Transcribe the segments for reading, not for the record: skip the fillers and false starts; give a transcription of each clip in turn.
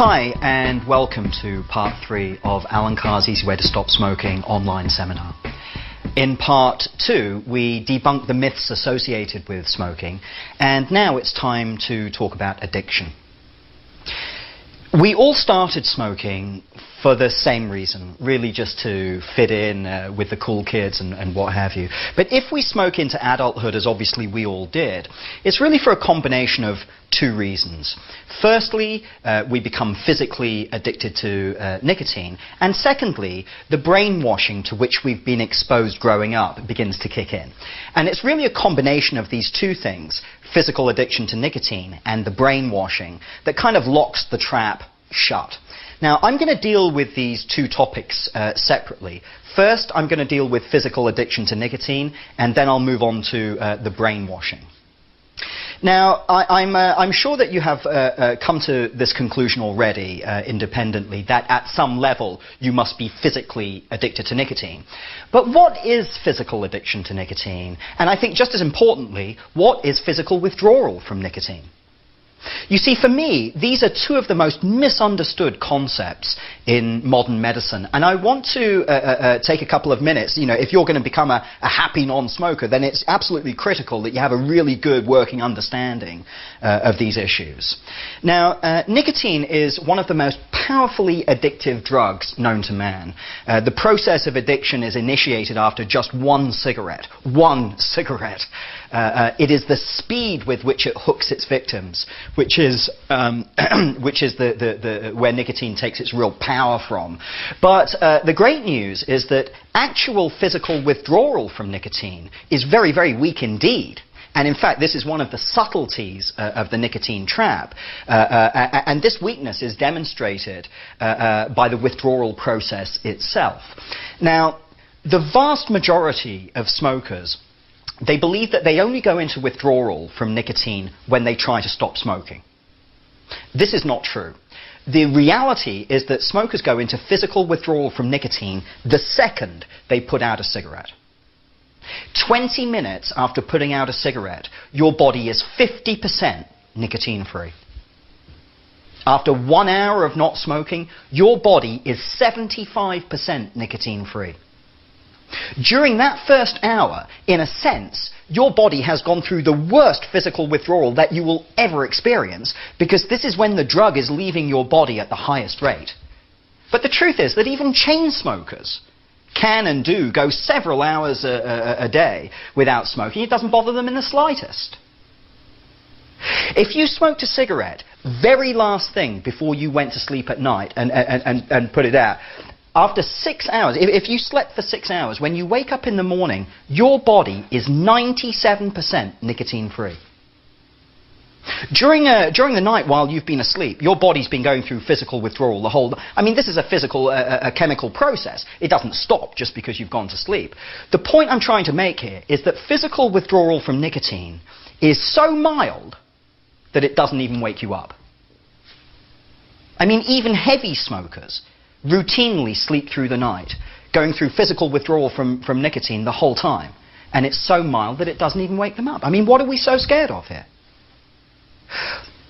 Hi and welcome to part 3 of Alan Carr's Easy Way to Stop Smoking online seminar. In part 2 we debunk the myths associated with smoking, and now it's time to talk about addiction. We all started smoking for the same reason, really just to fit in with the cool kids and what have you. But if we smoke into adulthood, as obviously we all did, it's really for a combination of 2 reasons. Firstly, we become physically addicted to nicotine, and secondly, the brainwashing to which we've been exposed growing up begins to kick in. And it's really a combination of these 2 things, physical addiction to nicotine and the brainwashing, that kind of locks the trap shut. Now, I'm going to deal with these 2 topics separately. First, I'm going to deal with physical addiction to nicotine, and then I'll move on to the brainwashing. Now, I'm sure that you have come to this conclusion already independently, that at some level you must be physically addicted to nicotine. But what is physical addiction to nicotine? And I think just as importantly, what is physical withdrawal from nicotine? You see, for me, these are 2 of the most misunderstood concepts in modern medicine, and I want to take a couple of minutes. You know, if you're going to become a happy non-smoker, then it's absolutely critical that you have a really good working understanding of these issues. Now, nicotine is one of the most powerfully addictive drugs known to man. The process of addiction is initiated after just one cigarette. One cigarette. It is the speed with which it hooks its victims, which is where nicotine takes its real power from. But the great news is that actual physical withdrawal from nicotine is very, very weak indeed. And in fact, this is one of the subtleties of the nicotine trap. And this weakness is demonstrated by the withdrawal process itself. Now, the vast majority of smokers, they believe that they only go into withdrawal from nicotine when they try to stop smoking. This is not true. The reality is that smokers go into physical withdrawal from nicotine the second they put out a cigarette. 20 minutes after putting out a cigarette, your body is 50% nicotine-free. After 1 hour of not smoking, your body is 75% nicotine-free. During that first hour, in a sense, your body has gone through the worst physical withdrawal that you will ever experience, because this is when the drug is leaving your body at the highest rate. But the truth is that even chain smokers can and do go several hours a day without smoking. It doesn't bother them in the slightest. If you smoked a cigarette, very last thing before you went to sleep at night and put it out, after 6 hours, if you slept for 6 hours, when you wake up in the morning, your body is 97% nicotine-free. During the night while you've been asleep, your body's been going through physical withdrawal the whole... I mean, this is a physical, a chemical process. It doesn't stop just because you've gone to sleep. The point I'm trying to make here is that physical withdrawal from nicotine is so mild that it doesn't even wake you up. I mean, even heavy smokers routinely sleep through the night, going through physical withdrawal from nicotine the whole time. And it's so mild that it doesn't even wake them up. I mean, what are we so scared of here?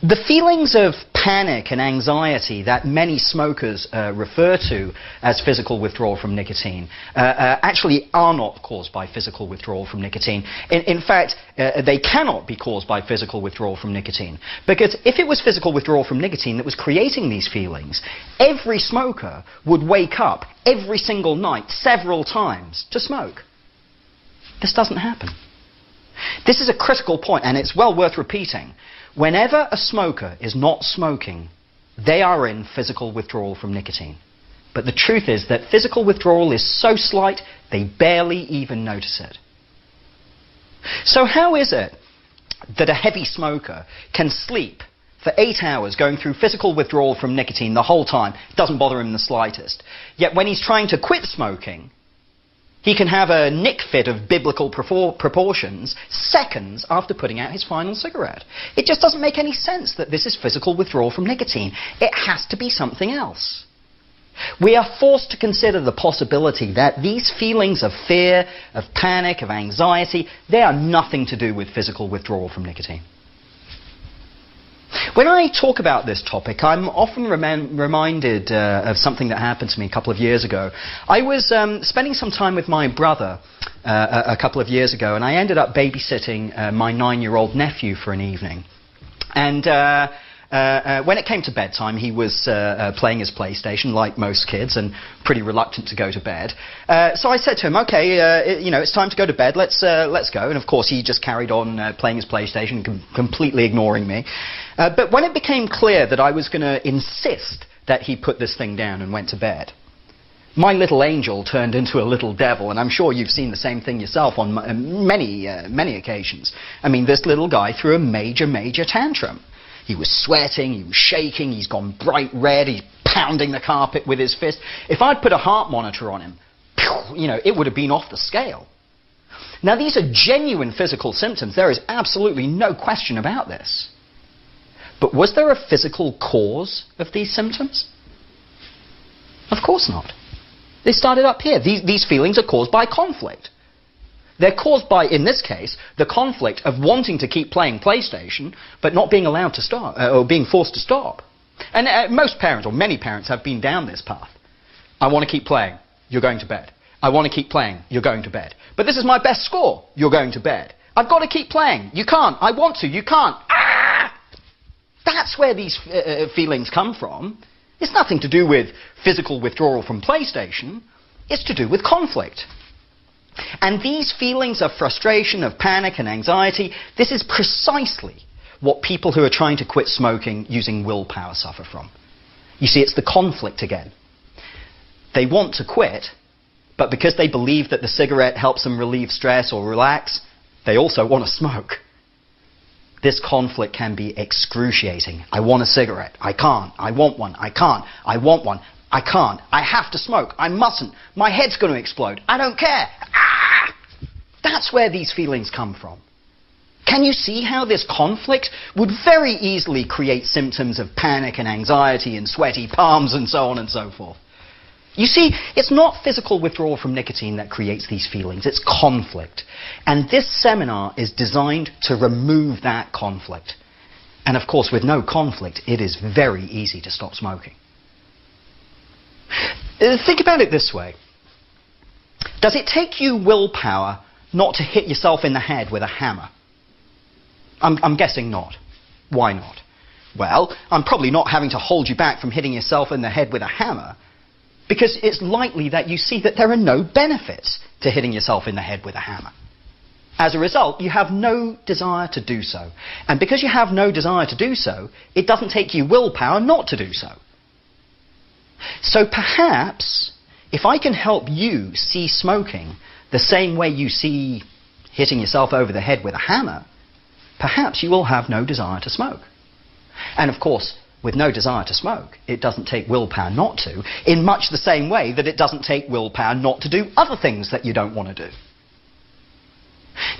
The feelings of panic and anxiety that many smokers refer to as physical withdrawal from nicotine actually are not caused by physical withdrawal from nicotine. In fact, they cannot be caused by physical withdrawal from nicotine. Because if it was physical withdrawal from nicotine that was creating these feelings, every smoker would wake up every single night several times to smoke. This doesn't happen. This is a critical point, and it's well worth repeating. Whenever a smoker is not smoking, they are in physical withdrawal from nicotine. But the truth is that physical withdrawal is so slight, they barely even notice it. So how is it that a heavy smoker can sleep for 8 hours going through physical withdrawal from nicotine the whole time? It doesn't bother him the slightest. Yet when he's trying to quit smoking, he can have a nick fit of biblical proportions seconds after putting out his final cigarette. It just doesn't make any sense that this is physical withdrawal from nicotine. It has to be something else. We are forced to consider the possibility that these feelings of fear, of panic, of anxiety, they are nothing to do with physical withdrawal from nicotine. When I talk about this topic, I'm often reminded of something that happened to me a couple of years ago. I was spending some time with my brother a couple of years ago, and I ended up babysitting my 9-year-old nephew for an evening. And when it came to bedtime, he was playing his PlayStation, like most kids, and pretty reluctant to go to bed. So I said to him, "Okay, you know, it's time to go to bed. Let's go." And of course, he just carried on playing his PlayStation, completely ignoring me. But when it became clear that I was going to insist that he put this thing down and went to bed, my little angel turned into a little devil, and I'm sure you've seen the same thing yourself on many occasions. I mean, this little guy threw a major tantrum. He was sweating, he was shaking, he's gone bright red, he's pounding the carpet with his fist. If I'd put a heart monitor on him, you know, it would have been off the scale. Now, these are genuine physical symptoms. There is absolutely no question about this. But was there a physical cause of these symptoms? Of course not. They started up here. These feelings are caused by conflict. They're caused by, in this case, the conflict of wanting to keep playing PlayStation, but not being allowed to stop, or being forced to stop. And most parents, or many parents, have been down this path. I want to keep playing. You're going to bed. I want to keep playing. You're going to bed. But this is my best score. You're going to bed. I've got to keep playing. You can't. I want to. You can't. Ah! That's where these feelings come from. It's nothing to do with physical withdrawal from PlayStation. It's to do with conflict. And these feelings of frustration, of panic and anxiety, this is precisely what people who are trying to quit smoking using willpower suffer from. You see, it's the conflict again. They want to quit, but because they believe that the cigarette helps them relieve stress or relax, they also want to smoke. This conflict can be excruciating. I want a cigarette. I can't. I want one. I can't. I want one. I can't. I have to smoke. I mustn't. My head's going to explode. I don't care. Ah! That's where these feelings come from. Can you see how this conflict would very easily create symptoms of panic and anxiety and sweaty palms and so on and so forth? You see, it's not physical withdrawal from nicotine that creates these feelings. It's conflict. And this seminar is designed to remove that conflict. And of course, with no conflict, it is very easy to stop smoking. Think about it this way. Does it take you willpower not to hit yourself in the head with a hammer? I'm guessing not. Why not? Well, I'm probably not having to hold you back from hitting yourself in the head with a hammer, because it's likely that you see that there are no benefits to hitting yourself in the head with a hammer. As a result, you have no desire to do so. And because you have no desire to do so, it doesn't take you willpower not to do so. So perhaps, if I can help you see smoking the same way you see hitting yourself over the head with a hammer, perhaps you will have no desire to smoke. And of course, with no desire to smoke, it doesn't take willpower not to, in much the same way that it doesn't take willpower not to do other things that you don't want to do.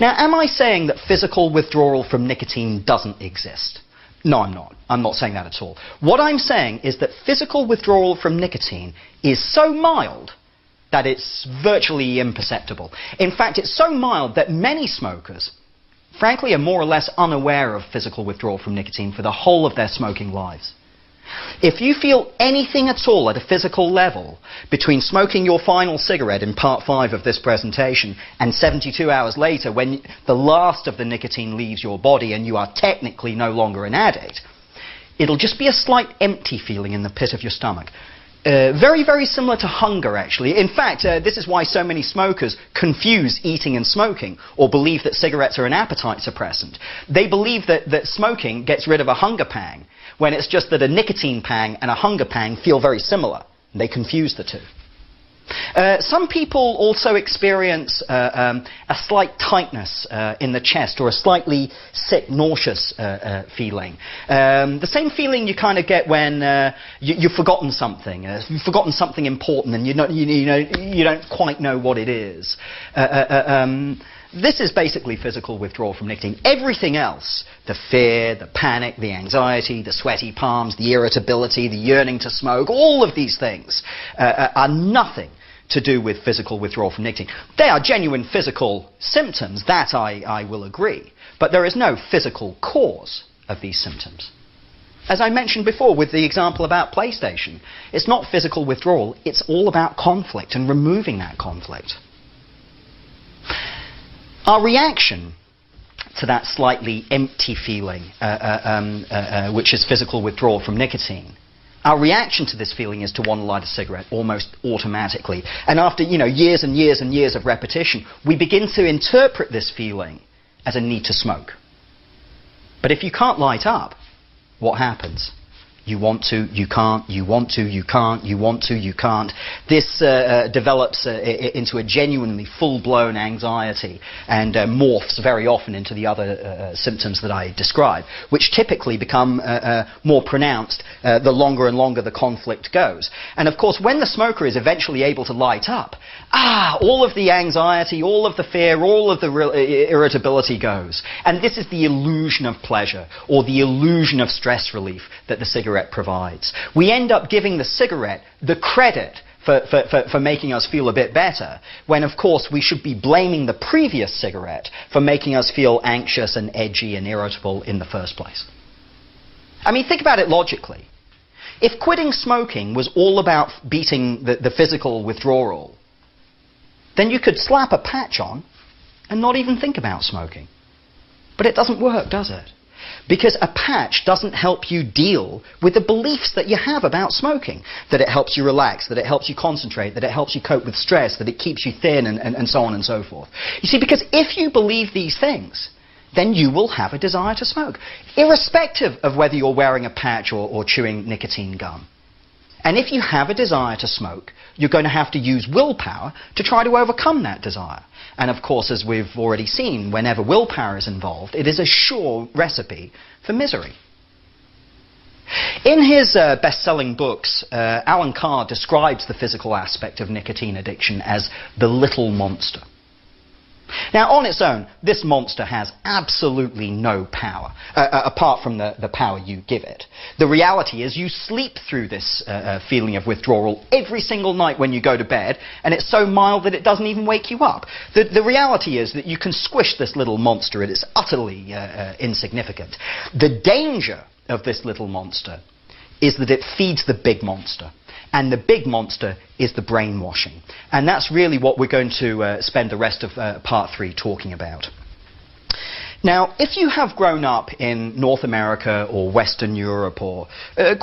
Now, am I saying that physical withdrawal from nicotine doesn't exist? No, I'm not. I'm not saying that at all. What I'm saying is that physical withdrawal from nicotine is so mild that it's virtually imperceptible. In fact, it's so mild that many smokers, frankly, are more or less unaware of physical withdrawal from nicotine for the whole of their smoking lives. If you feel anything at all at a physical level between smoking your final cigarette in part 5 of this presentation and 72 hours later when the last of the nicotine leaves your body and you are technically no longer an addict, it'll just be a slight empty feeling in the pit of your stomach. Very, very similar to hunger, actually. In fact, this is why so many smokers confuse eating and smoking, or believe that cigarettes are an appetite suppressant. They believe that smoking gets rid of a hunger pang, when it's just that a nicotine pang and a hunger pang feel very similar. They confuse the two. Some people also experience a slight tightness in the chest, or a slightly sick, nauseous feeling. The same feeling you kind of get when you've forgotten something. You've forgotten something important and you don't quite know what it is. This is basically physical withdrawal from nicotine. Everything else, the fear, the panic, the anxiety, the sweaty palms, the irritability, the yearning to smoke, all of these things are nothing to do with physical withdrawal from nicotine. They are genuine physical symptoms, that I will agree, but there is no physical cause of these symptoms. As I mentioned before with the example about PlayStation, it's not physical withdrawal, it's all about conflict and removing that conflict. Our reaction to that slightly empty feeling, which is physical withdrawal from nicotine, our reaction to this feeling is to want to light a cigarette almost automatically. And after years and years and years of repetition, we begin to interpret this feeling as a need to smoke. But if you can't light up, what happens? You want to, you can't, you want to, you can't, you want to, you can't. This develops into a genuinely full-blown anxiety and morphs very often into the other symptoms that I describe, which typically become more pronounced the longer and longer the conflict goes. And of course, when the smoker is eventually able to light up, all of the anxiety, all of the fear, all of the irritability goes. And this is the illusion of pleasure, or the illusion of stress relief that the cigarette provides. We end up giving the cigarette the credit for making us feel a bit better, when of course we should be blaming the previous cigarette for making us feel anxious and edgy and irritable in the first place. I mean, think about it logically. If quitting smoking was all about beating the physical withdrawal, then you could slap a patch on and not even think about smoking. But it doesn't work, does it? Because a patch doesn't help you deal with the beliefs that you have about smoking. That it helps you relax, that it helps you concentrate, that it helps you cope with stress, that it keeps you thin, and so on and so forth. You see, because if you believe these things, then you will have a desire to smoke, irrespective of whether you're wearing a patch or chewing nicotine gum. And if you have a desire to smoke, you're going to have to use willpower to try to overcome that desire. And of course, as we've already seen, whenever willpower is involved, it is a sure recipe for misery. In his best-selling books, Alan Carr describes the physical aspect of nicotine addiction as the little monster. Now, on its own, this monster has absolutely no power, apart from the power you give it. The reality is you sleep through this feeling of withdrawal every single night when you go to bed, and it's so mild that it doesn't even wake you up. The reality is that you can squish this little monster. It is utterly insignificant. The danger of this little monster is that it feeds the big monster. And the big monster is the brainwashing. And that's really what we're going to spend the rest of part 3 talking about. Now, if you have grown up in North America or Western Europe or,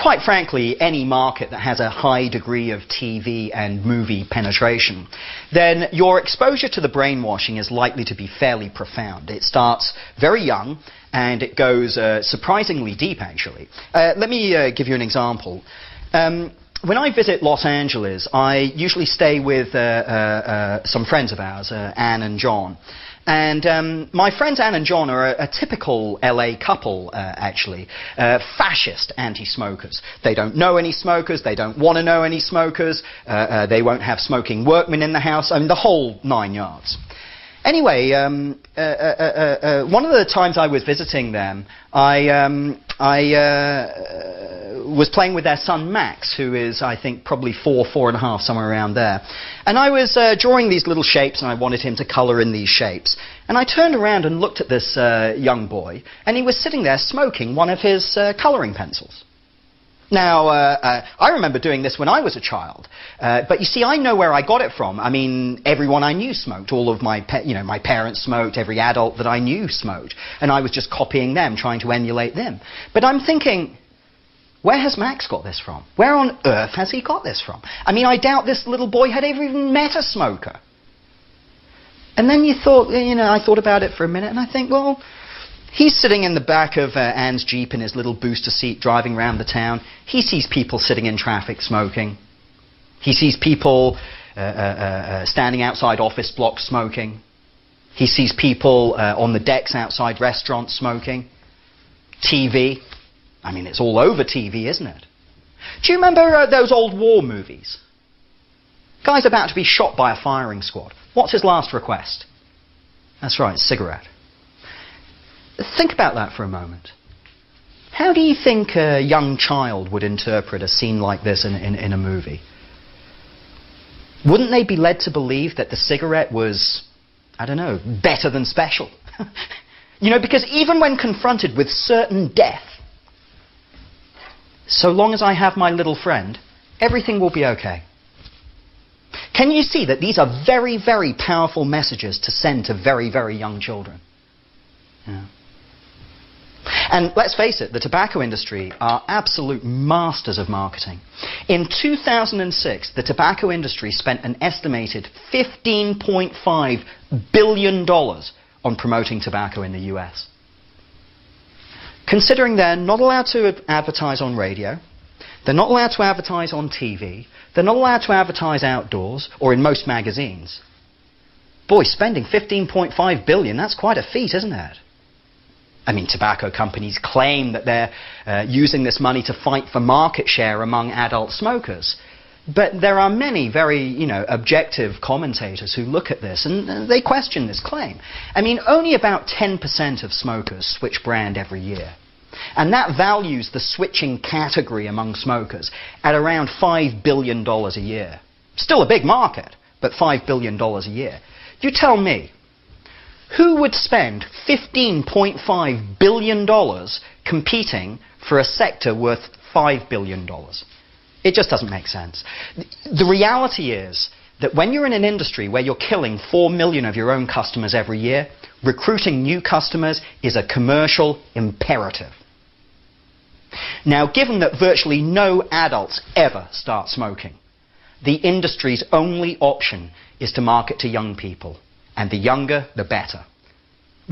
quite frankly, any market that has a high degree of TV and movie penetration, then your exposure to the brainwashing is likely to be fairly profound. It starts very young and it goes surprisingly deep, actually. Let me give you an example. When I visit Los Angeles, I usually stay with some friends of ours, Anne and John. And my friends Anne and John are a typical LA couple, actually. Fascist anti-smokers. They don't know any smokers. They don't want to know any smokers. They won't have smoking workmen in the house. I mean, the whole 9 yards. Anyway, one of the times I was visiting them, I was playing with their son Max, who is, I think, probably 4.5, somewhere around there. And I was drawing these little shapes, and I wanted him to colour in these shapes. And I turned around and looked at this young boy, and he was sitting there smoking one of his colouring pencils. Now, I remember doing this when I was a child, but you see, I know where I got it from. I mean, everyone I knew smoked. All of my parents smoked, every adult that I knew smoked, and I was just copying them, trying to emulate them. But I'm thinking, where has Max got this from? Where on earth has he got this from? I mean, I doubt this little boy had ever even met a smoker. And then I thought about it for a minute, and I think, well, he's sitting in the back of Anne's Jeep in his little booster seat driving around the town. He sees people sitting in traffic smoking. He sees people standing outside office blocks smoking. He sees people on the decks outside restaurants smoking. TV. I mean, it's all over TV, isn't it? Do you remember those old war movies? Guy's about to be shot by a firing squad. What's his last request? That's right, cigarette. Think about that for a moment. How do you think a young child would interpret a scene like this in a movie? Wouldn't they be led to believe that the cigarette was, I don't know, better than special? Because even when confronted with certain death, So long as I have my little friend, everything will be okay. Can you see that these are very, very powerful messages to send to very, very young children? Yeah. And let's face it, the tobacco industry are absolute masters of marketing. In 2006, the tobacco industry spent an estimated $15.5 billion on promoting tobacco in the US. Considering they're not allowed to advertise on radio, they're not allowed to advertise on TV, they're not allowed to advertise outdoors or in most magazines. Boy, spending $15.5 billion, that's quite a feat, isn't it? I mean, tobacco companies claim that they're using this money to fight for market share among adult smokers. But there are many very, objective commentators who look at this and they question this claim. I mean, only about 10% of smokers switch brand every year. And that values the switching category among smokers at around $5 billion a year. Still a big market, but $5 billion a year. You tell me, who would spend $15.5 billion competing for a sector worth $5 billion? It just doesn't make sense. The reality is that when you're in an industry where you're killing 4 million of your own customers every year, recruiting new customers is a commercial imperative. Now, given that virtually no adults ever start smoking, the industry's only option is to market to young people. And the younger, the better.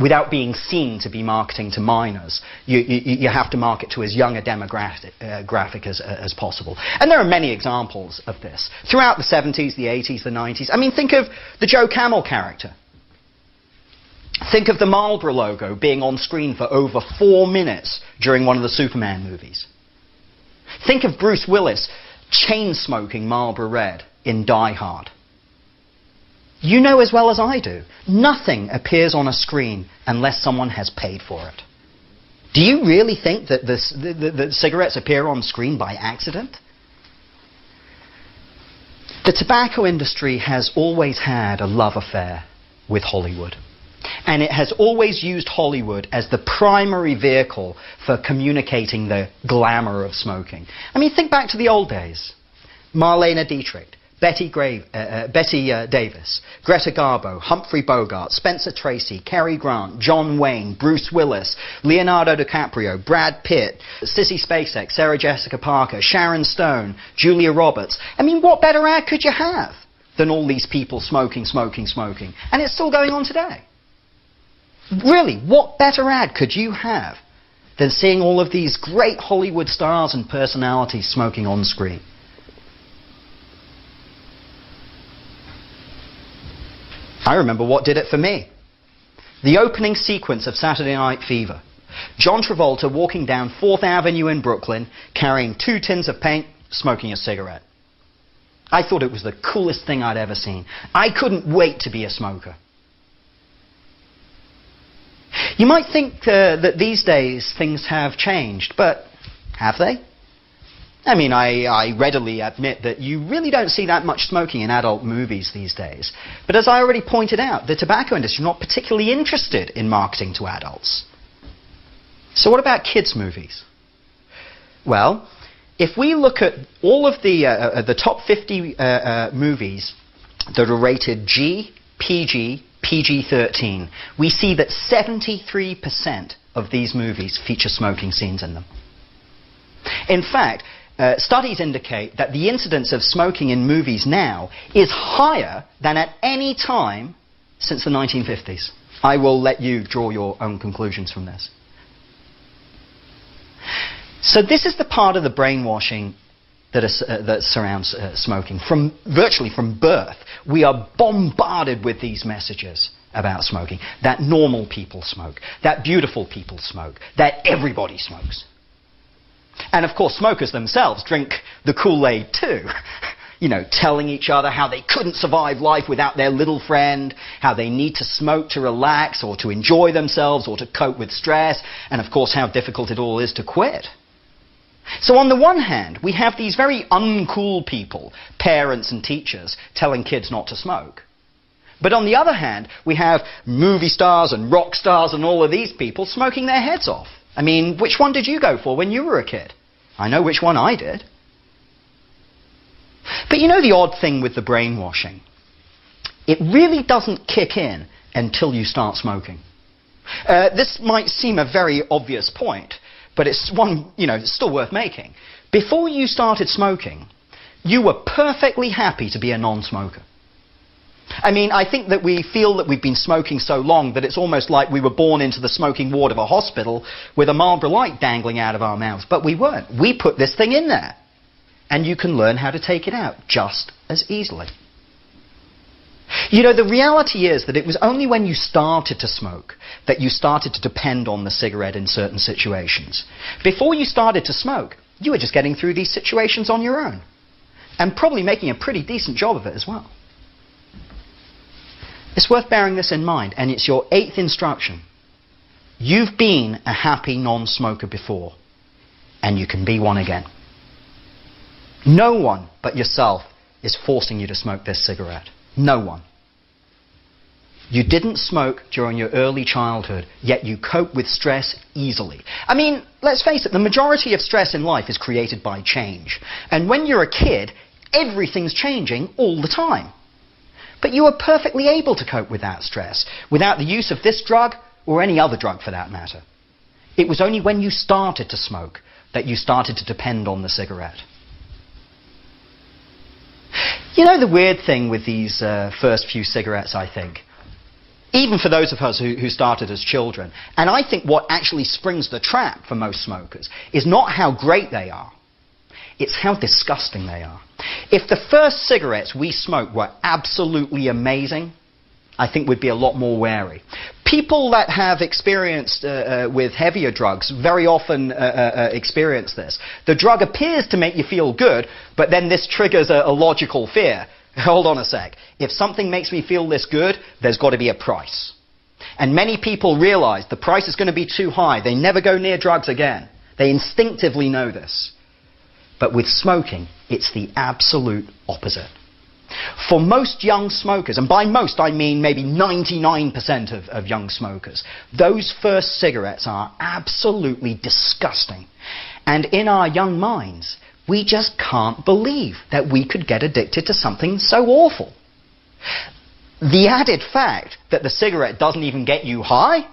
Without being seen to be marketing to minors, you have to market to as young a demographic as possible. And there are many examples of this. Throughout the 70s, the 80s, the 90s. I mean, think of the Joe Camel character. Think of the Marlboro logo being on screen for over 4 minutes during one of the Superman movies. Think of Bruce Willis chain-smoking Marlboro Red in Die Hard. You know as well as I do, nothing appears on a screen unless someone has paid for it. Do you really think that the cigarettes appear on screen by accident? The tobacco industry has always had a love affair with Hollywood. And it has always used Hollywood as the primary vehicle for communicating the glamour of smoking. I mean, think back to the old days. Marlene Dietrich, Betty Davis, Greta Garbo, Humphrey Bogart, Spencer Tracy, Cary Grant, John Wayne, Bruce Willis, Leonardo DiCaprio, Brad Pitt, Sissy Spacek, Sarah Jessica Parker, Sharon Stone, Julia Roberts. I mean, what better ad could you have than all these people smoking, smoking, smoking? And it's still going on today. Really, what better ad could you have than seeing all of these great Hollywood stars and personalities smoking on screen? I remember what did it for me. The opening sequence of Saturday Night Fever. John Travolta walking down 4th Avenue in Brooklyn, carrying 2 tins of paint, smoking a cigarette. I thought it was the coolest thing I'd ever seen. I couldn't wait to be a smoker. You might think that these days things have changed, but have they? I mean, I readily admit that you really don't see that much smoking in adult movies these days. But as I already pointed out, the tobacco industry is not particularly interested in marketing to adults. So what about kids' movies? Well, if we look at all of the top 50 movies that are rated G, PG, PG-13, we see that 73% of these movies feature smoking scenes in them. In fact, studies indicate that the incidence of smoking in movies now is higher than at any time since the 1950s. I will let you draw your own conclusions from this. So this is the part of the brainwashing that surrounds smoking. Virtually from birth, we are bombarded with these messages about smoking. That normal people smoke, that beautiful people smoke, that everybody smokes. And of course, smokers themselves drink the Kool-Aid too. You know, telling each other how they couldn't survive life without their little friend, how they need to smoke to relax or to enjoy themselves or to cope with stress, and of course how difficult it all is to quit. So on the one hand, we have these very uncool people, parents and teachers, telling kids not to smoke. But on the other hand, we have movie stars and rock stars and all of these people smoking their heads off. I mean, which one did you go for when you were a kid? I know which one I did. But you know the odd thing with the brainwashing? It really doesn't kick in until you start smoking. This might seem a very obvious point, but it's one, it's still worth making. Before you started smoking, you were perfectly happy to be a non-smoker. I mean, I think that we feel that we've been smoking so long that it's almost like we were born into the smoking ward of a hospital with a Marlboro Light dangling out of our mouths. But we weren't. We put this thing in there. And you can learn how to take it out just as easily. The reality is that it was only when you started to smoke that you started to depend on the cigarette in certain situations. Before you started to smoke, you were just getting through these situations on your own. And probably making a pretty decent job of it as well. It's worth bearing this in mind, and it's your 8th instruction. You've been a happy non-smoker before, and you can be one again. No one but yourself is forcing you to smoke this cigarette. No one. You didn't smoke during your early childhood, yet you cope with stress easily. I mean, let's face it, the majority of stress in life is created by change. And when you're a kid, everything's changing all the time. But you are perfectly able to cope with that stress, without the use of this drug, or any other drug for that matter. It was only when you started to smoke that you started to depend on the cigarette. The weird thing with these first few cigarettes, I think, even for those of us who started as children, and I think what actually springs the trap for most smokers, is not how great they are, it's how disgusting they are. If the first cigarettes we smoked were absolutely amazing, I think we'd be a lot more wary. People that have experienced with heavier drugs very often experience this. The drug appears to make you feel good, but then this triggers a logical fear. Hold on a sec. If something makes me feel this good, there's got to be a price. And many people realize the price is going to be too high. They never go near drugs again. They instinctively know this. But with smoking, it's the absolute opposite. For most young smokers, and by most I mean maybe 99% of young smokers, those first cigarettes are absolutely disgusting. And in our young minds, we just can't believe that we could get addicted to something so awful. The added fact that the cigarette doesn't even get you high,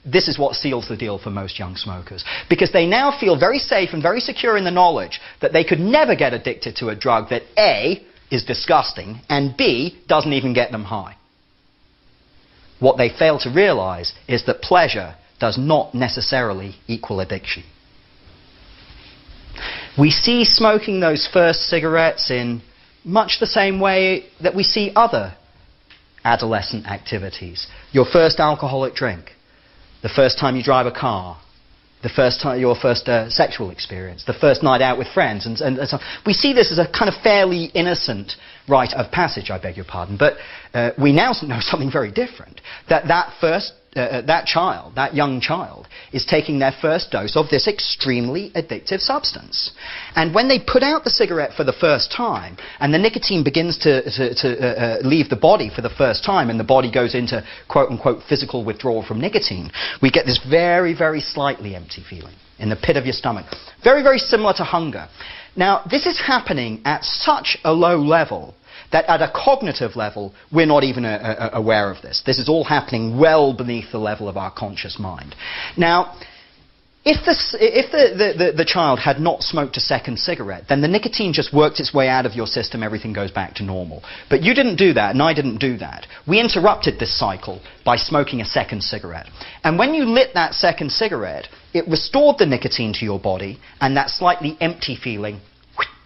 this is what seals the deal for most young smokers. Because they now feel very safe and very secure in the knowledge that they could never get addicted to a drug that A, is disgusting, and B, doesn't even get them high. What they fail to realize is that pleasure does not necessarily equal addiction. We see smoking those first cigarettes in much the same way that we see other adolescent activities. Your first alcoholic drink, the first time you drive a car, the first time, your first sexual experience, the first night out with friends, and so on. We see this as a kind of fairly innocent rite of passage, I beg your pardon, but we now know something very different. That young child, is taking their first dose of this extremely addictive substance. And when they put out the cigarette for the first time, and the nicotine begins to leave the body for the first time, and the body goes into quote-unquote physical withdrawal from nicotine, we get this very, very slightly empty feeling in the pit of your stomach. Very, very similar to hunger. Now, this is happening at such a low level that at a cognitive level, we're not even aware of this. This is all happening well beneath the level of our conscious mind. Now, if the child had not smoked a second cigarette, then the nicotine just worked its way out of your system, everything goes back to normal. But you didn't do that, and I didn't do that. We interrupted this cycle by smoking a second cigarette. And when you lit that second cigarette, it restored the nicotine to your body, and that slightly empty feeling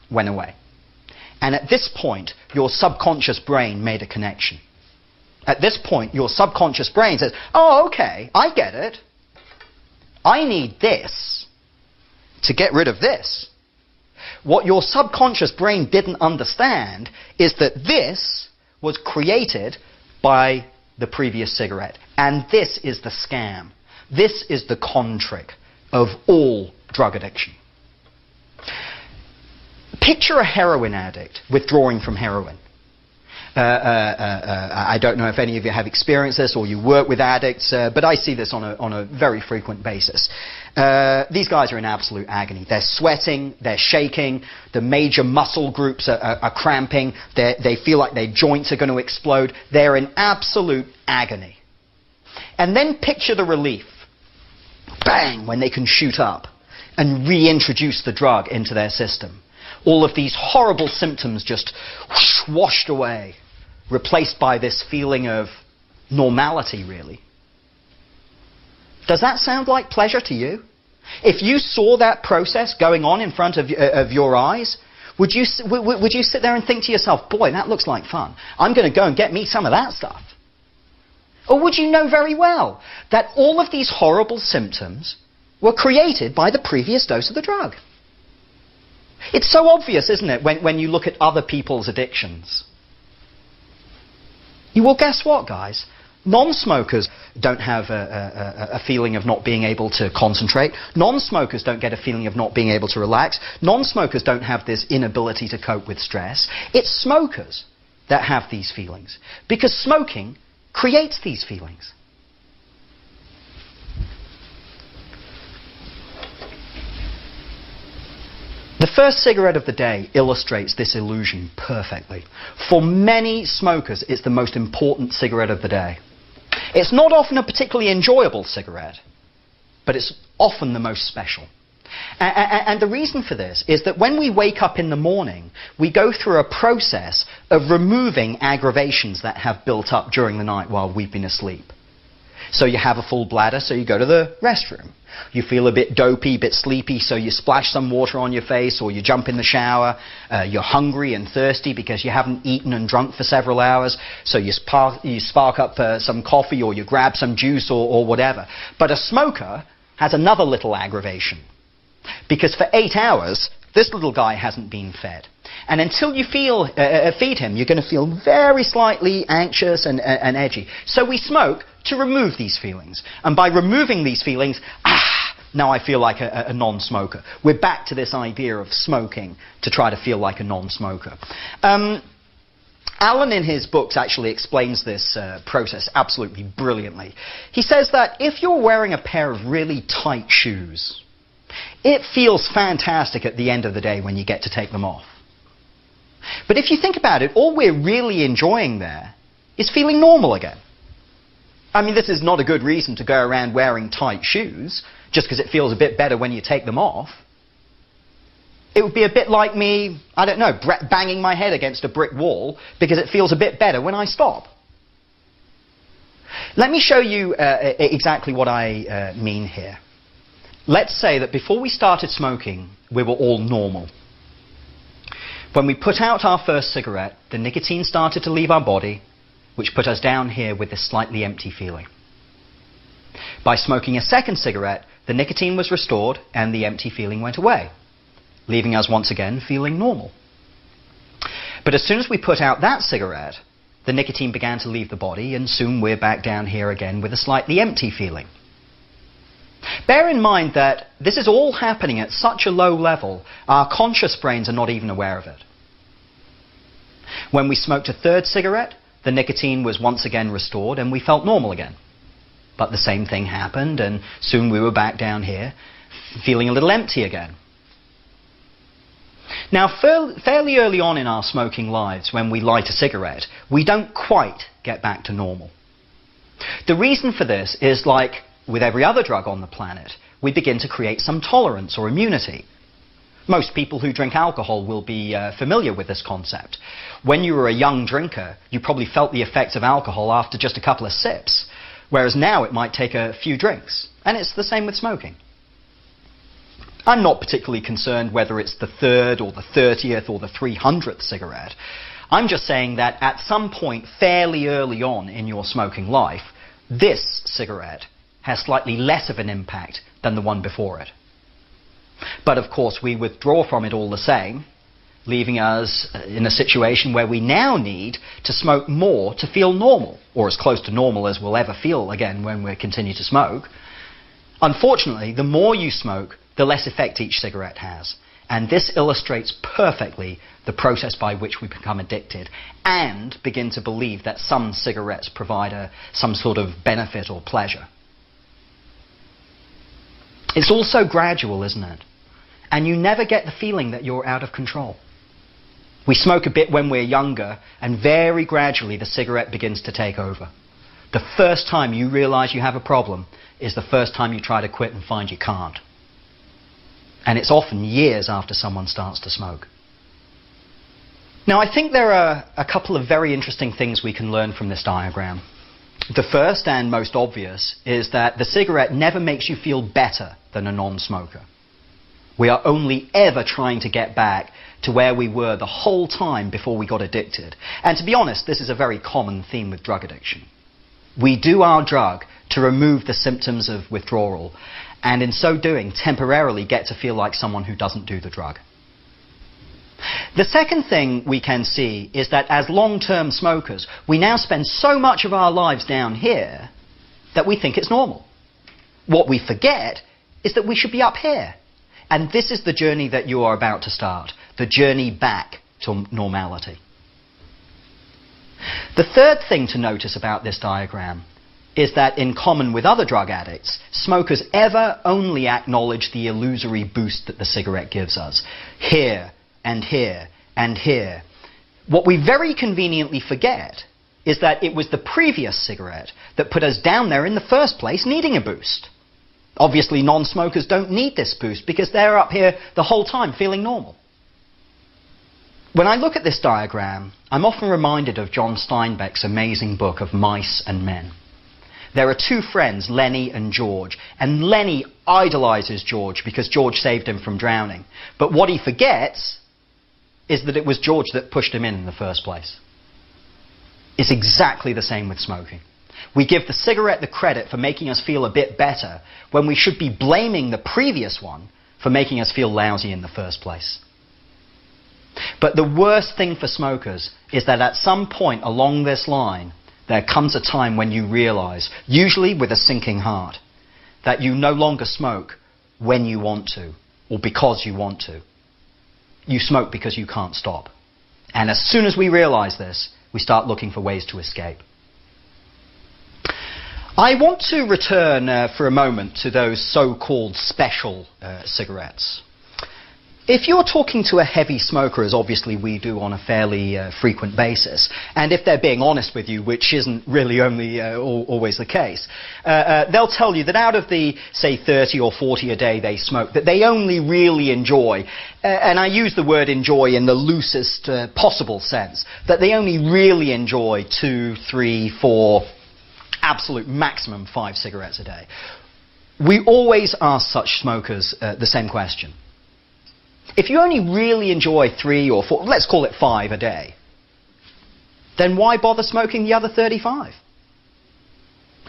went away. And at this point, your subconscious brain made a connection. At this point, your subconscious brain says, oh, okay, I get it. I need this to get rid of this. What your subconscious brain didn't understand is that this was created by the previous cigarette. And this is the scam. This is the con trick of all drug addiction. Picture a heroin addict withdrawing from heroin. I don't know if any of you have experienced this or you work with addicts, but I see this on a very frequent basis. These guys are in absolute agony. They're sweating, they're shaking, the major muscle groups are cramping, they feel like their joints are going to explode. They're in absolute agony. And then picture the relief. Bang! When they can shoot up and reintroduce the drug into their system. All of these horrible symptoms just washed away, replaced by this feeling of normality, really. Does that sound like pleasure to you? If you saw that process going on in front of your eyes, would you sit there and think to yourself, boy, that looks like fun. I'm going to go and get me some of that stuff. Or would you know very well that all of these horrible symptoms were created by the previous dose of the drug? It's so obvious, isn't it, when you look at other people's addictions. Well, guess what, guys? Non-smokers don't have a feeling of not being able to concentrate. Non-smokers don't get a feeling of not being able to relax. Non-smokers don't have this inability to cope with stress. It's smokers that have these feelings, because smoking creates these feelings. The first cigarette of the day illustrates this illusion perfectly. For many smokers, it's the most important cigarette of the day. It's not often a particularly enjoyable cigarette, but it's often the most special. And the reason for this is that when we wake up in the morning, we go through a process of removing aggravations that have built up during the night while we've been asleep. So you have a full bladder, so you go to the restroom. You feel a bit dopey, a bit sleepy, so you splash some water on your face, or you jump in the shower. You're hungry and thirsty because you haven't eaten and drunk for several hours, so you spark up some coffee, or you grab some juice, or whatever. But a smoker has another little aggravation, because for 8 hours, this little guy hasn't been fed. And until you feed him, you're going to feel very slightly anxious and edgy. So we smoke to remove these feelings. And by removing these feelings, now I feel like a non-smoker. We're back to this idea of smoking to try to feel like a non-smoker. Alan in his books actually explains this process absolutely brilliantly. He says that if you're wearing a pair of really tight shoes, it feels fantastic at the end of the day when you get to take them off. But if you think about it, all we're really enjoying there is feeling normal again. I mean, this is not a good reason to go around wearing tight shoes, just because it feels a bit better when you take them off. It would be a bit like me, I don't know, banging my head against a brick wall because it feels a bit better when I stop. Let me show you exactly what I mean here. Let's say that before we started smoking, we were all normal. When we put out our first cigarette, the nicotine started to leave our body, which put us down here with this slightly empty feeling. By smoking a second cigarette, the nicotine was restored and the empty feeling went away, leaving us once again feeling normal. But as soon as we put out that cigarette, the nicotine began to leave the body, and soon we're back down here again with a slightly empty feeling. Bear in mind that this is all happening at such a low level, our conscious brains are not even aware of it. When we smoked a third cigarette, the nicotine was once again restored and we felt normal again. But the same thing happened, and soon we were back down here, feeling a little empty again. Now, fairly early on in our smoking lives, when we light a cigarette, we don't quite get back to normal. The reason for this is, like with every other drug on the planet, we begin to create some tolerance or immunity. Most people who drink alcohol will be familiar with this concept. When you were a young drinker, you probably felt the effects of alcohol after just a couple of sips, whereas now it might take a few drinks. And it's the same with smoking. I'm not particularly concerned whether it's the 3rd or the 30th or the 300th cigarette. I'm just saying that at some point fairly early on in your smoking life, this cigarette has slightly less of an impact than the one before it. But of course we withdraw from it all the same, leaving us in a situation where we now need to smoke more to feel normal, or as close to normal as we'll ever feel again when we continue to smoke. Unfortunately, the more you smoke, the less effect each cigarette has. And this illustrates perfectly the process by which we become addicted and begin to believe that some cigarettes provide some sort of benefit or pleasure. It's also gradual, isn't it? And you never get the feeling that you're out of control. We smoke a bit when we're younger, and very gradually the cigarette begins to take over. The first time you realize you have a problem is the first time you try to quit and find you can't. And it's often years after someone starts to smoke. Now, I think there are a couple of very interesting things we can learn from this diagram. The first and most obvious is that the cigarette never makes you feel better than a non-smoker. We are only ever trying to get back to where we were the whole time before we got addicted. And to be honest, this is a very common theme with drug addiction. We do our drug to remove the symptoms of withdrawal, and in so doing, temporarily get to feel like someone who doesn't do the drug. The second thing we can see is that as long-term smokers, we now spend so much of our lives down here that we think it's normal. What we forget is that we should be up here. And this is the journey that you are about to start, the journey back to normality. The third thing to notice about this diagram is that in common with other drug addicts, smokers ever only acknowledge the illusory boost that the cigarette gives us, here and here and here. What we very conveniently forget is that it was the previous cigarette that put us down there in the first place needing a boost. Obviously, non-smokers don't need this boost because they're up here the whole time feeling normal. When I look at this diagram, I'm often reminded of John Steinbeck's amazing book of Mice and Men. There are two friends, Lenny and George, and Lenny idolizes George because George saved him from drowning. But what he forgets is that it was George that pushed him in the first place. It's exactly the same with smoking. We give the cigarette the credit for making us feel a bit better when we should be blaming the previous one for making us feel lousy in the first place. But the worst thing for smokers is that at some point along this line, there comes a time when you realize, usually with a sinking heart, that you no longer smoke when you want to or because you want to. You smoke because you can't stop. And as soon as we realize this, we start looking for ways to escape. I want to return for a moment to those so-called special cigarettes. If you're talking to a heavy smoker, as obviously we do on a fairly frequent basis, and if they're being honest with you, which isn't really only always the case, they'll tell you that out of the, say, 30 or 40 a day they smoke, that they only really enjoy, and I use the word enjoy in the loosest possible sense, that they only really enjoy 2, 3, 4, absolute maximum 5 cigarettes a day. We always ask such smokers the same question. If you only really enjoy 3 or 4, let's call it 5 a day, then why bother smoking the other 35?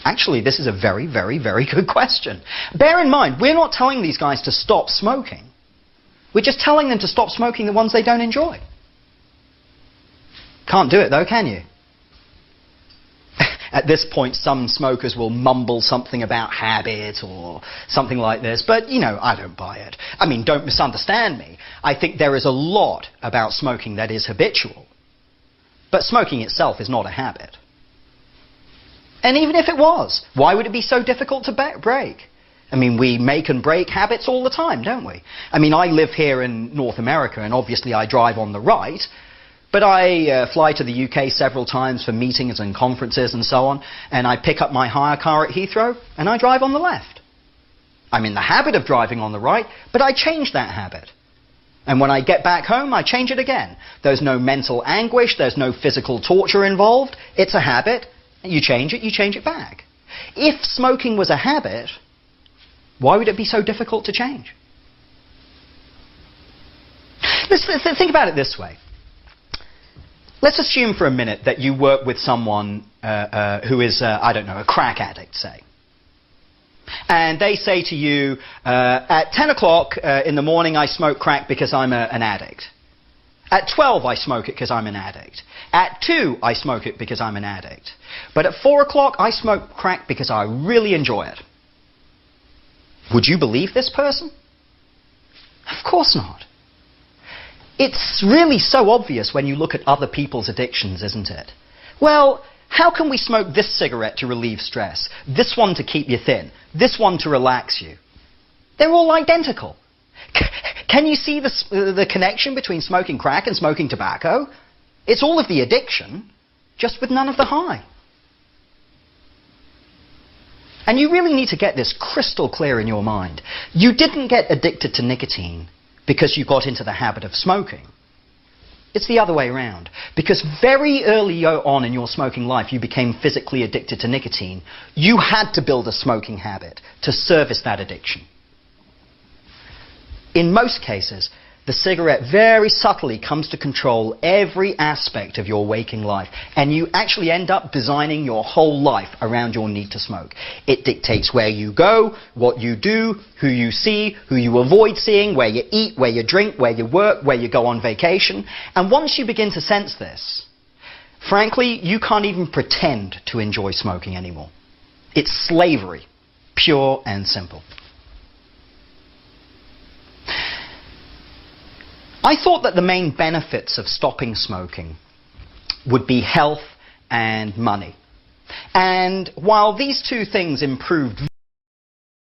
Actually, this is a very, very, very good question. Bear in mind, we're not telling these guys to stop smoking. We're just telling them to stop smoking the ones they don't enjoy. Can't do it though, can you? At this point, some smokers will mumble something about habit or something like this, but, you know, I don't buy it. I mean, don't misunderstand me. I think there is a lot about smoking that is habitual. But smoking itself is not a habit. And even if it was, why would it be so difficult to break? I mean, we make and break habits all the time, don't we? I mean, I live here in North America, and obviously I drive on the right, but I fly to the UK several times for meetings and conferences and so on, and I pick up my hire car at Heathrow, and I drive on the left. I'm in the habit of driving on the right, but I change that habit. And when I get back home, I change it again. There's no mental anguish, there's no physical torture involved. It's a habit. You change it back. If smoking was a habit, why would it be so difficult to change? Let's think about it this way. Let's assume for a minute that you work with someone who is, I don't know, a crack addict, say. And they say to you, at 10 o'clock in the morning I smoke crack because I'm an addict. At 12 I smoke it because I'm an addict. At 2 I smoke it because I'm an addict. But at 4 o'clock I smoke crack because I really enjoy it. Would you believe this person? Of course not. It's really so obvious when you look at other people's addictions, isn't it? Well, how can we smoke this cigarette to relieve stress, this one to keep you thin, this one to relax you? They're all identical. Can you see the connection between smoking crack and smoking tobacco? It's all of the addiction, just with none of the high. And you really need to get this crystal clear in your mind. You didn't get addicted to nicotine because you got into the habit of smoking. It's the other way around. Because very early on in your smoking life, you became physically addicted to nicotine. You had to build a smoking habit to service that addiction. In most cases, the cigarette very subtly comes to control every aspect of your waking life, and you actually end up designing your whole life around your need to smoke. It dictates where you go, what you do, who you see, who you avoid seeing, where you eat, where you drink, where you work, where you go on vacation. And once you begin to sense this, frankly, you can't even pretend to enjoy smoking anymore. It's slavery, pure and simple. I thought that the main benefits of stopping smoking would be health and money. And while these two things improved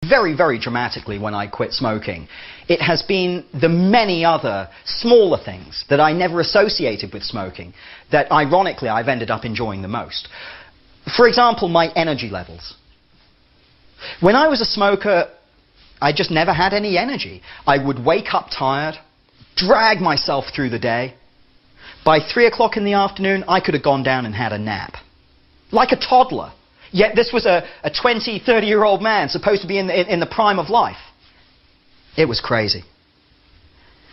very, very dramatically when I quit smoking, it has been the many other smaller things that I never associated with smoking that, ironically, I've ended up enjoying the most. For example, my energy levels. When I was a smoker, I just never had any energy. I would wake up tired, drag myself through the day. By 3 o'clock in the afternoon, I could have gone down and had a nap. Like a toddler. Yet this was a 20, 30-year-old man supposed to be in the prime of life. It was crazy.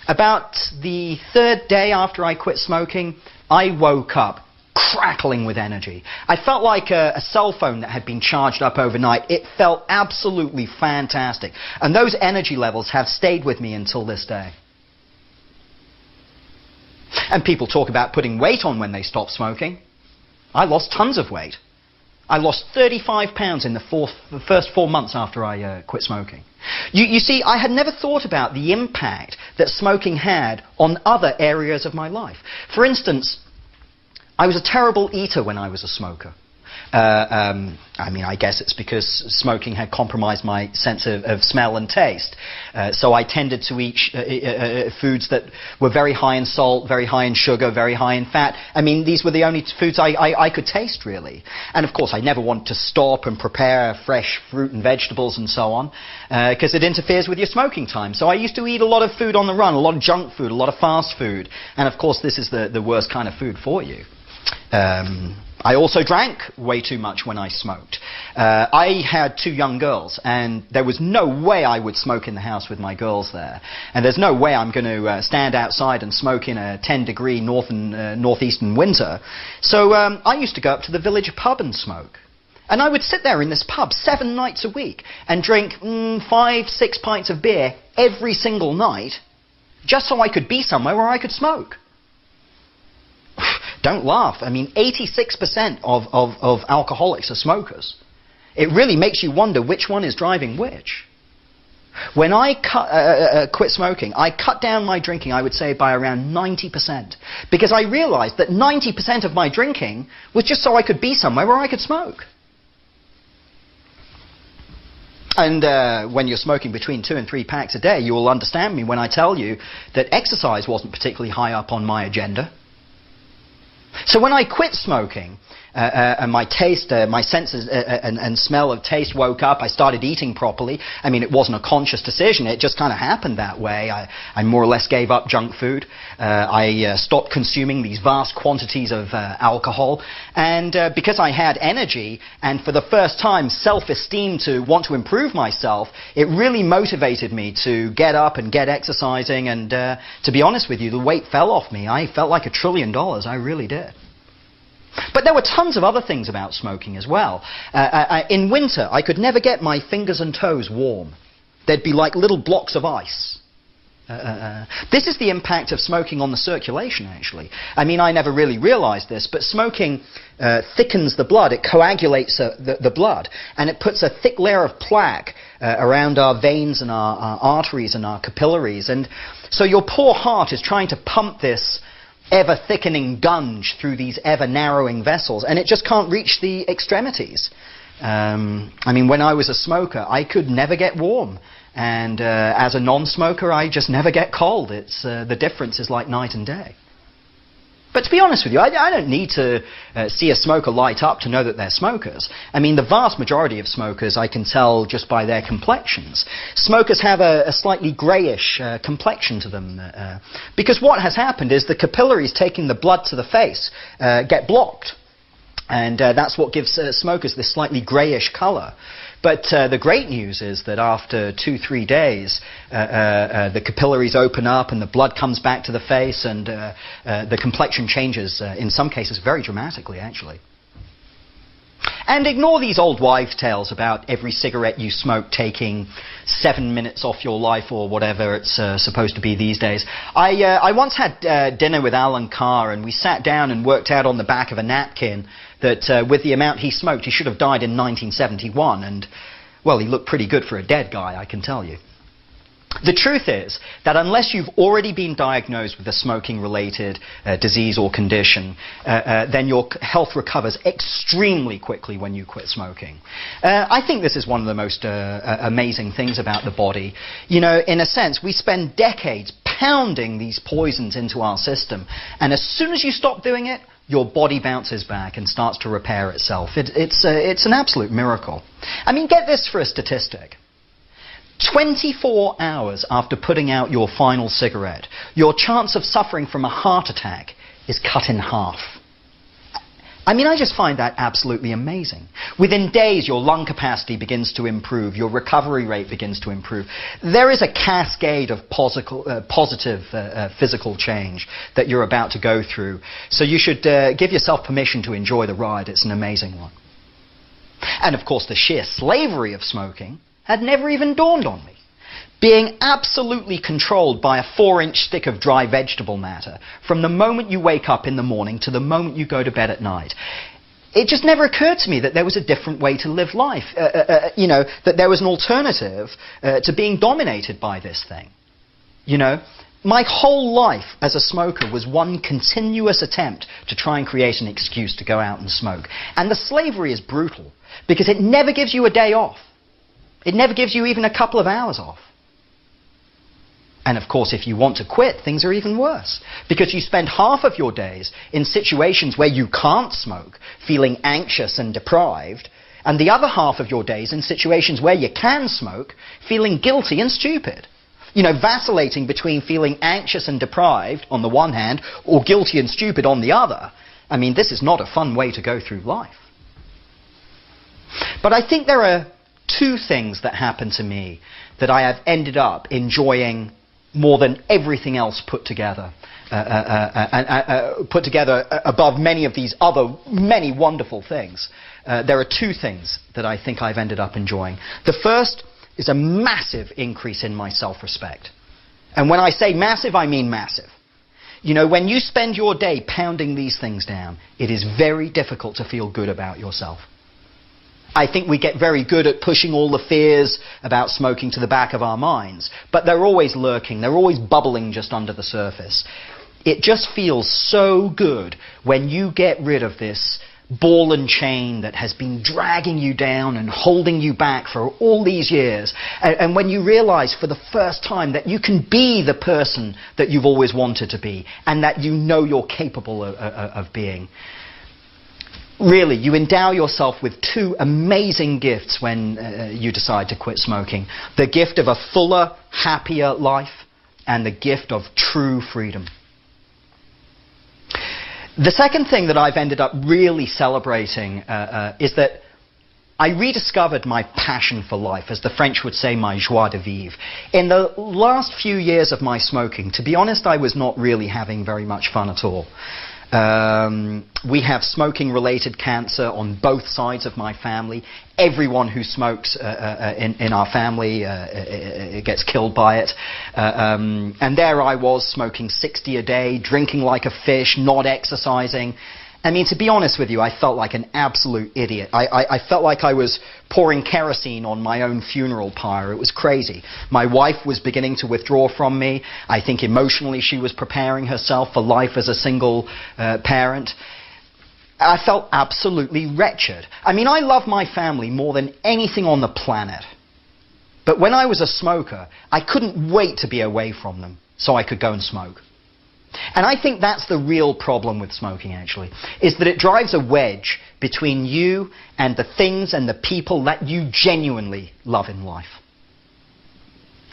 About the third day after I quit smoking, I woke up crackling with energy. I felt like a cell phone that had been charged up overnight. It felt absolutely fantastic. And those energy levels have stayed with me until this day. And people talk about putting weight on when they stop smoking. I lost tons of weight. I lost 35 pounds in the first 4 months after I quit smoking. You see, I had never thought about the impact that smoking had on other areas of my life. For instance, I was a terrible eater when I was a smoker. I mean, I guess it's because smoking had compromised my sense of smell and taste. So I tended to eat foods that were very high in salt, very high in sugar, very high in fat. I mean, these were the only foods I could taste, really. And of course, I never wanted to stop and prepare fresh fruit and vegetables and so on, because it interferes with your smoking time. So I used to eat a lot of food on the run, a lot of junk food, a lot of fast food. And of course, this is the worst kind of food for you. I also drank way too much when I smoked. I had 2 young girls, and there was no way I would smoke in the house with my girls there. And there's no way I'm going to stand outside and smoke in a 10-degree northeastern winter. So I used to go up to the village pub and smoke. And I would sit there in this pub 7 nights a week and drink 5, 6 pints of beer every single night, just so I could be somewhere where I could smoke. Don't laugh. I mean, 86% of alcoholics are smokers. It really makes you wonder which one is driving which. When I quit smoking, I cut down my drinking, I would say, by around 90%. Because I realized that 90% of my drinking was just so I could be somewhere where I could smoke. And when you're smoking between 2 and 3 packs a day, you will understand me when I tell you that exercise wasn't particularly high up on my agenda. So when I quit smoking, and my taste, my senses and smell of taste woke up, I started eating properly. I mean, it wasn't a conscious decision. It just kind of happened that way. I more or less gave up junk food. I stopped consuming these vast quantities of alcohol. And because I had energy, and for the first time self-esteem to want to improve myself, it really motivated me to get up and get exercising. And to be honest with you, the weight fell off me. I felt like $1 trillion. I really did. But there were tons of other things about smoking as well. In winter, I could never get my fingers and toes warm. They'd be like little blocks of ice. This is the impact of smoking on the circulation, actually. I mean, I never really realized this, but smoking thickens the blood. It coagulates the blood, and it puts a thick layer of plaque around our veins and our arteries and our capillaries. And so your poor heart is trying to pump this ever-thickening gunge through these ever-narrowing vessels, and it just can't reach the extremities. I mean, when I was a smoker, I could never get warm. And as a non-smoker, I just never get cold. It's, the difference is like night and day. But to be honest with you, I don't need to see a smoker light up to know that they're smokers. I mean, the vast majority of smokers I can tell just by their complexions. Smokers have a slightly greyish complexion to them. Because what has happened is the capillaries taking the blood to the face get blocked. And that's what gives smokers this slightly greyish colour. But the great news is that after 2-3 days, the capillaries open up and the blood comes back to the face, and the complexion changes, in some cases, very dramatically, actually. And ignore these old wives' tales about every cigarette you smoke taking 7 minutes off your life, or whatever it's supposed to be these days. I once had dinner with Alan Carr, and we sat down and worked out on the back of a napkin that with the amount he smoked, he should have died in 1971. And, well, he looked pretty good for a dead guy, I can tell you. The truth is that unless you've already been diagnosed with a smoking-related disease or condition, then your health recovers extremely quickly when you quit smoking. I think this is one of the most amazing things about the body. You know, in a sense, we spend decades pounding these poisons into our system, and as soon as you stop doing it, your body bounces back and starts to repair itself. It's an absolute miracle. I mean, get this for a statistic. 24 hours after putting out your final cigarette, your chance of suffering from a heart attack is cut in half. I mean, I just find that absolutely amazing. Within days, your lung capacity begins to improve, your recovery rate begins to improve. There is a cascade of positive physical change that you're about to go through. So you should give yourself permission to enjoy the ride. It's an amazing one. And of course, the sheer slavery of smoking had never even dawned on me. Being absolutely controlled by a 4-inch stick of dry vegetable matter from the moment you wake up in the morning to the moment you go to bed at night. It just never occurred to me that there was a different way to live life, you know, that there was an alternative to being dominated by this thing. You know, my whole life as a smoker was one continuous attempt to try and create an excuse to go out and smoke. And the slavery is brutal because it never gives you a day off. It never gives you even a couple of hours off. And of course, if you want to quit, things are even worse. Because you spend half of your days in situations where you can't smoke, feeling anxious and deprived, and the other half of your days in situations where you can smoke, feeling guilty and stupid. You know, vacillating between feeling anxious and deprived on the one hand, or guilty and stupid on the other. I mean, this is not a fun way to go through life. But I think there are two things that happened to me that I have ended up enjoying more than everything else put together, above many of these other many wonderful things. There are two things that I think I've ended up enjoying. The first is a massive increase in my self-respect. And when I say massive, I mean massive. You know, when you spend your day pounding these things down, it is very difficult to feel good about yourself. I think we get very good at pushing all the fears about smoking to the back of our minds, but they're always lurking, they're always bubbling just under the surface. It just feels so good when you get rid of this ball and chain that has been dragging you down and holding you back for all these years, and when you realize for the first time that you can be the person that you've always wanted to be, and that you know you're capable of being. Really, you endow yourself with two amazing gifts when you decide to quit smoking. The gift of a fuller, happier life, and the gift of true freedom. The second thing that I've ended up really celebrating is that I rediscovered my passion for life, as the French would say, my joie de vivre. In the last few years of my smoking, to be honest, I was not really having very much fun at all. We have smoking-related cancer on both sides of my family. Everyone who smokes in our family gets killed by it. And there I was, smoking 60 a day, drinking like a fish, not exercising. I mean, to be honest with you, I felt like an absolute idiot. I felt like I was pouring kerosene on my own funeral pyre. It was crazy. My wife was beginning to withdraw from me. I think emotionally she was preparing herself for life as a single parent. I felt absolutely wretched. I mean, I love my family more than anything on the planet. But when I was a smoker, I couldn't wait to be away from them so I could go and smoke. And I think that's the real problem with smoking, actually, is that it drives a wedge between you and the things and the people that you genuinely love in life.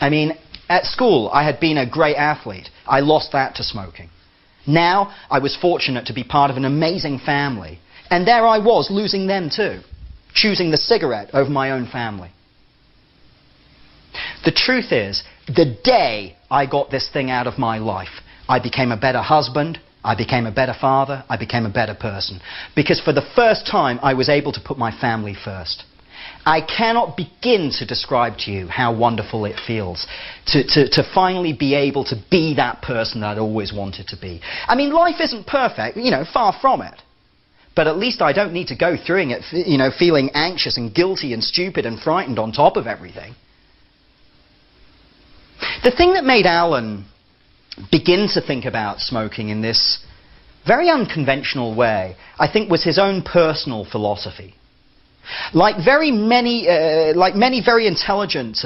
I mean, at school, I had been a great athlete. I lost that to smoking. Now, I was fortunate to be part of an amazing family. And there I was, losing them too, choosing the cigarette over my own family. The truth is, the day I got this thing out of my life, I became a better husband, I became a better father, I became a better person. Because for the first time, I was able to put my family first. I cannot begin to describe to you how wonderful it feels to finally be able to be that person that I'd always wanted to be. I mean, life isn't perfect, you know, far from it. But at least I don't need to go through it, you know, feeling anxious and guilty and stupid and frightened on top of everything. The thing that made Alan begin to think about smoking in this very unconventional way, I think, was his own personal philosophy. Like many very intelligent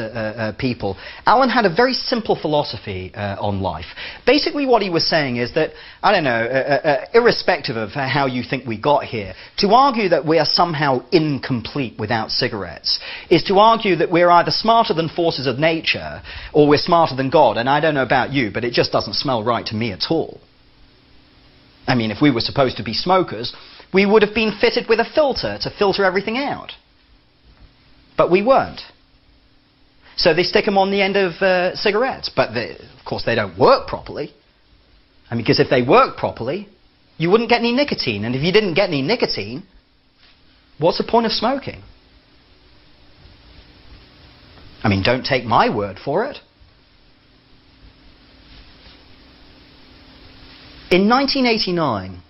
people, Alan had a very simple philosophy on life. Basically what he was saying is that, I don't know, irrespective of how you think we got here, to argue that we are somehow incomplete without cigarettes is to argue that we're either smarter than forces of nature or we're smarter than God. And I don't know about you, but it just doesn't smell right to me at all. I mean, if we were supposed to be smokers, we would have been fitted with a filter to filter everything out. But we weren't. So they stick them on the end of cigarettes. But of course they don't work properly. I mean, because if they worked properly, you wouldn't get any nicotine. And if you didn't get any nicotine, what's the point of smoking? I mean, don't take my word for it. In 1989,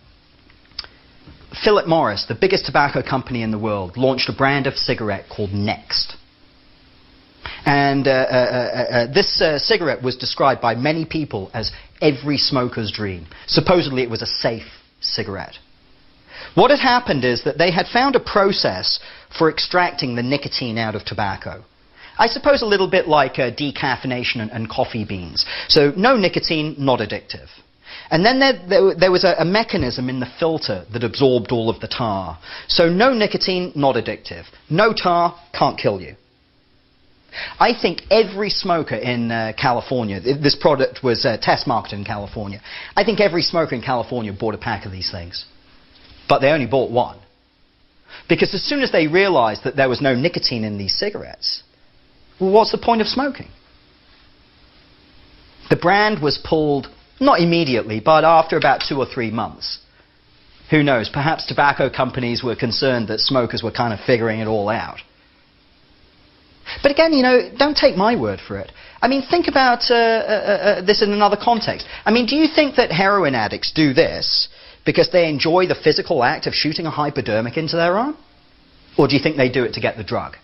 Philip Morris, the biggest tobacco company in the world, launched a brand of cigarette called Next. And this cigarette was described by many people as every smoker's dream. Supposedly it was a safe cigarette. What had happened is that they had found a process for extracting the nicotine out of tobacco. I suppose a little bit like decaffeination and coffee beans. So no nicotine, not addictive. And then there was a mechanism in the filter that absorbed all of the tar. So no nicotine, not addictive. No tar, can't kill you. I think every smoker in California, this product was test marketed in California, I think every smoker in California bought a pack of these things. But they only bought one. Because as soon as they realized that there was no nicotine in these cigarettes, well, what's the point of smoking? The brand was pulled, not immediately, but after about 2 or 3 months. Who knows, perhaps tobacco companies were concerned that smokers were kind of figuring it all out. But again, you know, don't take my word for it. I mean, think about this in another context. I mean, do you think that heroin addicts do this because they enjoy the physical act of shooting a hypodermic into their arm? Or do you think they do it to get the drug?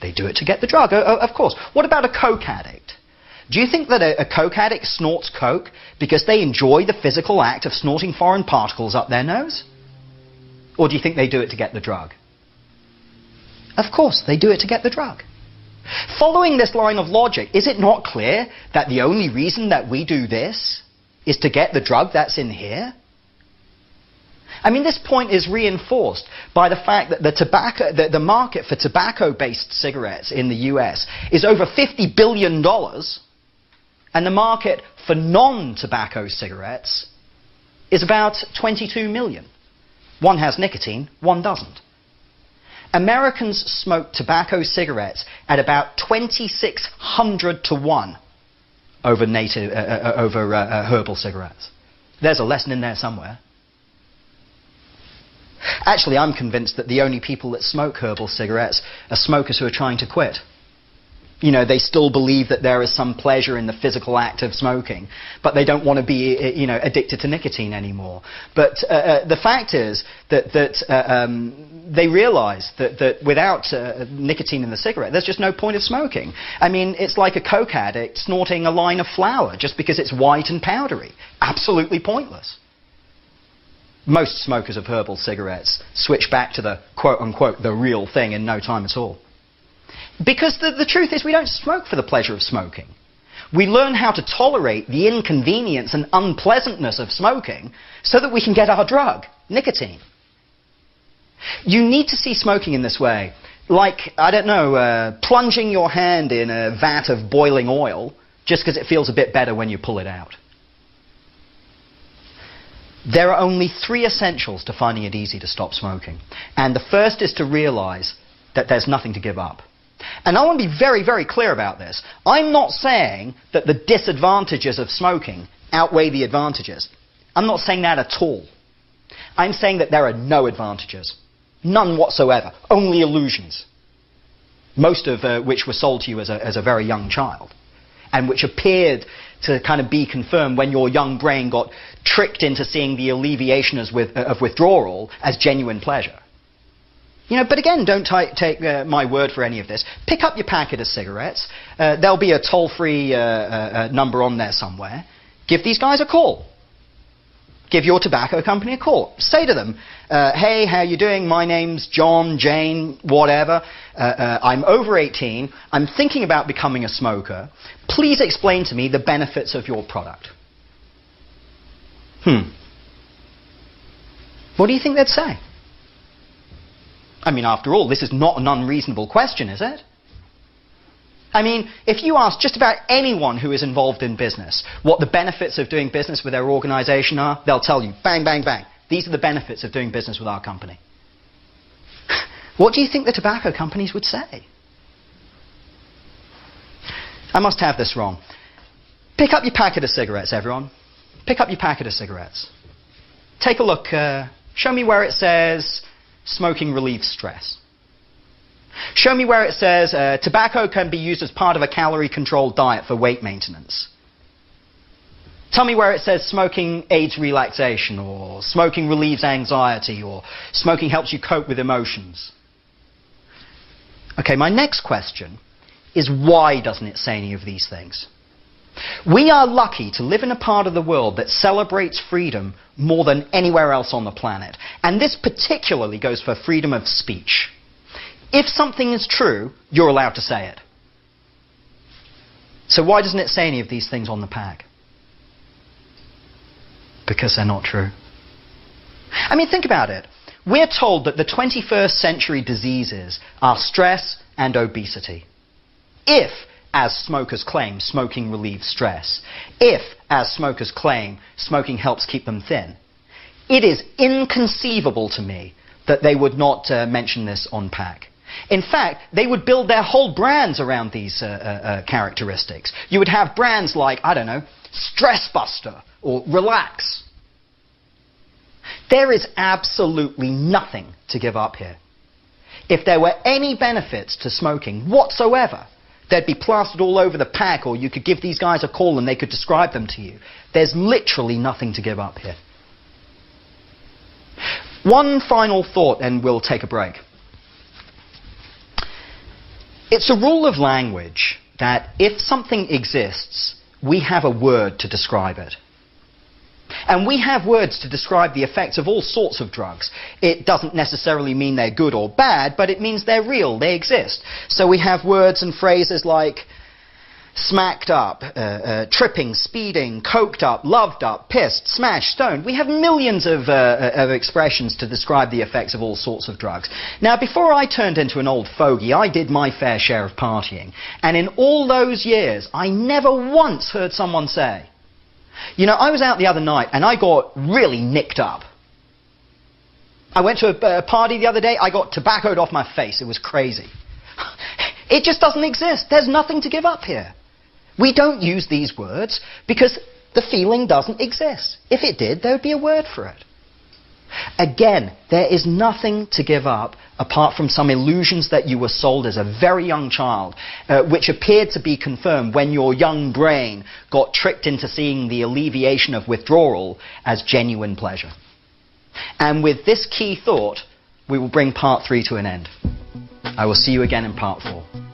They do it to get the drug, of course. What about a coke addict? Do you think that a coke addict snorts coke because they enjoy the physical act of snorting foreign particles up their nose? Or do you think they do it to get the drug? Of course, they do it to get the drug. Following this line of logic, is it not clear that the only reason that we do this is to get the drug that's in here? I mean, this point is reinforced by the fact that the market for tobacco-based cigarettes in the US is over $50 billion, and the market for non-tobacco cigarettes is about 22 million. One has nicotine, one doesn't. Americans smoke tobacco cigarettes at about 2,600 to 1 over herbal cigarettes. There's a lesson in there somewhere. Actually, I'm convinced that the only people that smoke herbal cigarettes are smokers who are trying to quit. You know, they still believe that there is some pleasure in the physical act of smoking, but they don't want to be, you know, addicted to nicotine anymore. But the fact is that they realize that without nicotine in the cigarette, there's just no point of smoking. I mean, it's like a coke addict snorting a line of flour just because it's white and powdery. Absolutely pointless. Most smokers of herbal cigarettes switch back to the quote-unquote the real thing in no time at all. Because the truth is we don't smoke for the pleasure of smoking. We learn how to tolerate the inconvenience and unpleasantness of smoking so that we can get our drug, nicotine. You need to see smoking in this way, like, I don't know, plunging your hand in a vat of boiling oil just because it feels a bit better when you pull it out. There are only 3 essentials to finding it easy to stop smoking. And the first is to realize that there's nothing to give up. And I want to be very, very clear about this. I'm not saying that the disadvantages of smoking outweigh the advantages. I'm not saying that at all. I'm saying that there are no advantages. None whatsoever. Only illusions. Most of which were sold to you as a very young child. And which appeared to kind of be confirmed when your young brain got tricked into seeing the alleviation of withdrawal as genuine pleasure. You know, but again, don't take my word for any of this. Pick up your packet of cigarettes. There'll be a toll-free number on there somewhere. Give these guys a call. Give your tobacco company a call. Say to them, hey, how you doing? My name's John, Jane, whatever. I'm over 18. I'm thinking about becoming a smoker. Please explain to me the benefits of your product. What do you think they'd say? I mean, after all, this is not an unreasonable question, is it? I mean, if you ask just about anyone who is involved in business what the benefits of doing business with their organization are, they'll tell you, bang, bang, bang, these are the benefits of doing business with our company. What do you think the tobacco companies would say? I must have this wrong. Pick up your packet of cigarettes, everyone. Pick up your packet of cigarettes. Take a look. Show me where it says smoking relieves stress. Show me where it says tobacco can be used as part of a calorie-controlled diet for weight maintenance. Tell me where it says smoking aids relaxation, or smoking relieves anxiety, or smoking helps you cope with emotions. Okay, my next question is, why doesn't it say any of these things? We are lucky to live in a part of the world that celebrates freedom more than anywhere else on the planet. And this particularly goes for freedom of speech. If something is true, you're allowed to say it. So why doesn't it say any of these things on the pack? Because they're not true. I mean, think about it. We're told that the 21st century diseases are stress and obesity. If, as smokers claim, smoking relieves stress, if, as smokers claim, smoking helps keep them thin, it is inconceivable to me that they would not mention this on pack. In fact, they would build their whole brands around these characteristics. You would have brands like, I don't know, Stress Buster or Relax. There is absolutely nothing to give up here. If there were any benefits to smoking whatsoever, they'd be plastered all over the pack, or you could give these guys a call and they could describe them to you. There's literally nothing to give up here. One final thought and we'll take a break. It's a rule of language that if something exists, we have a word to describe it. And we have words to describe the effects of all sorts of drugs. It doesn't necessarily mean they're good or bad, but it means they're real, they exist. So we have words and phrases like smacked up, tripping, speeding, coked up, loved up, pissed, smashed, stoned. We have millions of expressions to describe the effects of all sorts of drugs. Now, before I turned into an old fogey, I did my fair share of partying. And in all those years, I never once heard someone say, you know, I was out the other night and I got really nicked up. I went to a party the other day, I got tobaccoed off my face. It was crazy. It just doesn't exist. There's nothing to give up here. We don't use these words because the feeling doesn't exist. If it did, there would be a word for it. Again, there is nothing to give up apart from some illusions that you were sold as a very young child, which appeared to be confirmed when your young brain got tricked into seeing the alleviation of withdrawal as genuine pleasure. And with this key thought, we will bring part 3 to an end. I will see you again in part 4.